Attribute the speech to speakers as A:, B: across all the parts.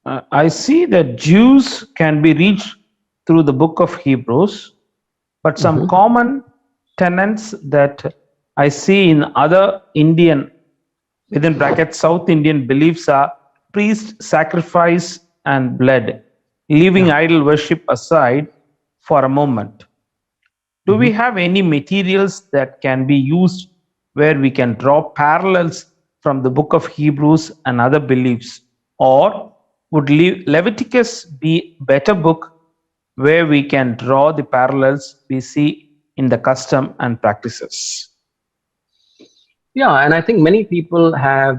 A: I see that Jews can be reached through the book of Hebrews, but some common tenets that I see in other Indian, within brackets, South Indian beliefs are priest, sacrifice, and blood, leaving idol worship aside for a moment. Do we have any materials that can be used where we can draw parallels from the book of Hebrews and other beliefs? Or would Leviticus be a better book where we can draw the parallels we see in the custom and practices?
B: Yeah, and I think many people have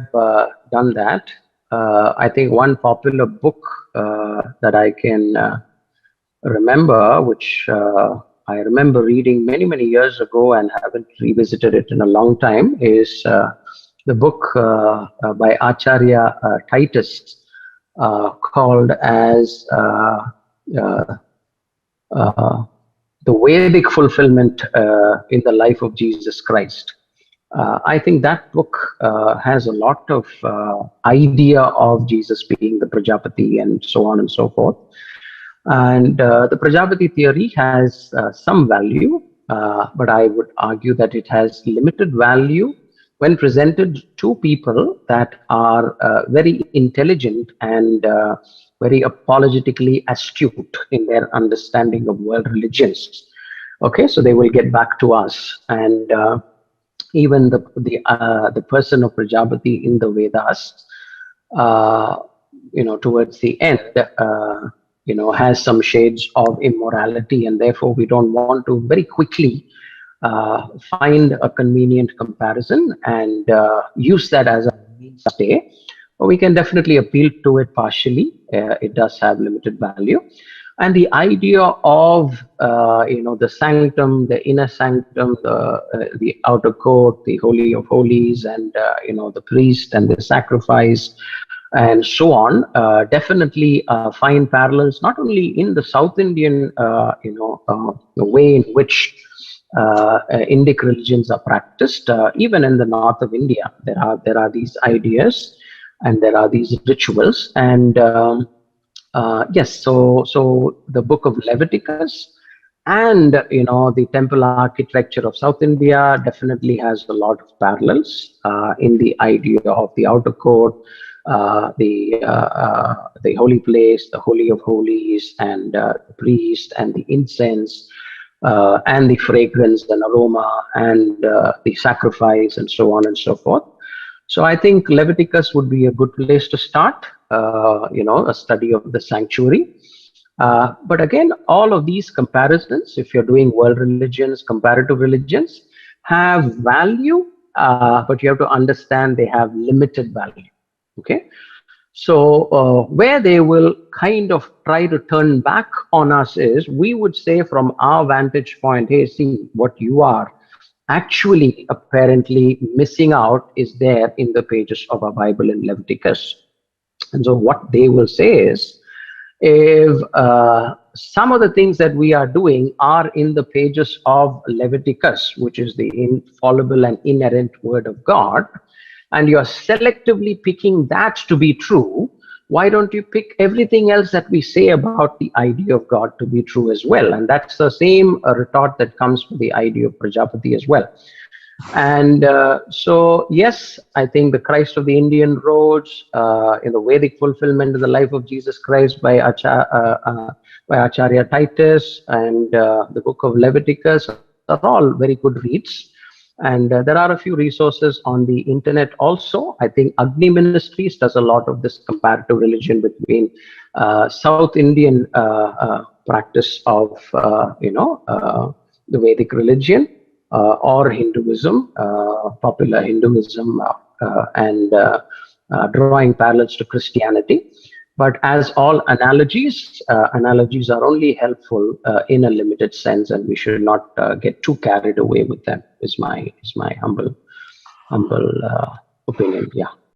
B: done that. I think one popular book that I can remember, which I remember reading many, many years ago and haven't revisited it in a long time, is the book by Acharya Titus called as the Vedic fulfillment in the life of Jesus Christ. I think that book has a lot of idea of Jesus being the Prajapati and so on and so forth. And the Prajapati theory has some value, but I would argue that it has limited value when presented to people that are very intelligent and very apologetically astute in their understanding of world religions. Okay, so they will get back to us, and even the person of Prajapati in the Vedas, towards the end, has some shades of immorality, and therefore we don't want to very quickly find a convenient comparison and use that as a mainstay. But we can definitely appeal to it partially. It does have limited value. And the idea of the sanctum, the inner sanctum, the outer court, the holy of holies, and the priest and the sacrifice, and so on, definitely find parallels not only in the South Indian, the way in which Indic religions are practiced, even in the north of India, there are these ideas and there are these rituals. And yes, so the book of Leviticus and the temple architecture of South India definitely has a lot of parallels in the idea of the outer court, the holy place, the holy of holies, and the priest, and the incense, and the fragrance and aroma, and the sacrifice, and so on and so forth. So I think Leviticus would be a good place to start, a study of the sanctuary. But again, all of these comparisons, if you're doing world religions, comparative religions, have value, but you have to understand they have limited value. Okay, so where they will kind of try to turn back on us is, we would say from our vantage point, hey, see, what you are actually apparently missing out is there in the pages of our Bible in Leviticus. And so what they will say is, if some of the things that we are doing are in the pages of Leviticus, which is the infallible and inerrant word of God, and you're selectively picking that to be true, why don't you pick everything else that we say about the idea of God to be true as well? And that's the same retort that comes with the idea of Prajapati as well. And so, yes, I think the Christ of the Indian roads, in the Vedic fulfillment of the life of Jesus Christ by Acharya Titus, and the book of Leviticus are all very good reads. And there are a few resources on the internet also. I think Agni Ministries does a lot of this comparative religion between South Indian practice of, the Vedic religion, or Hinduism, popular Hinduism, and drawing parallels to Christianity. But as all analogies, analogies are only helpful in a limited sense, and we should not get too carried away with them. Is my humble opinion. Yeah.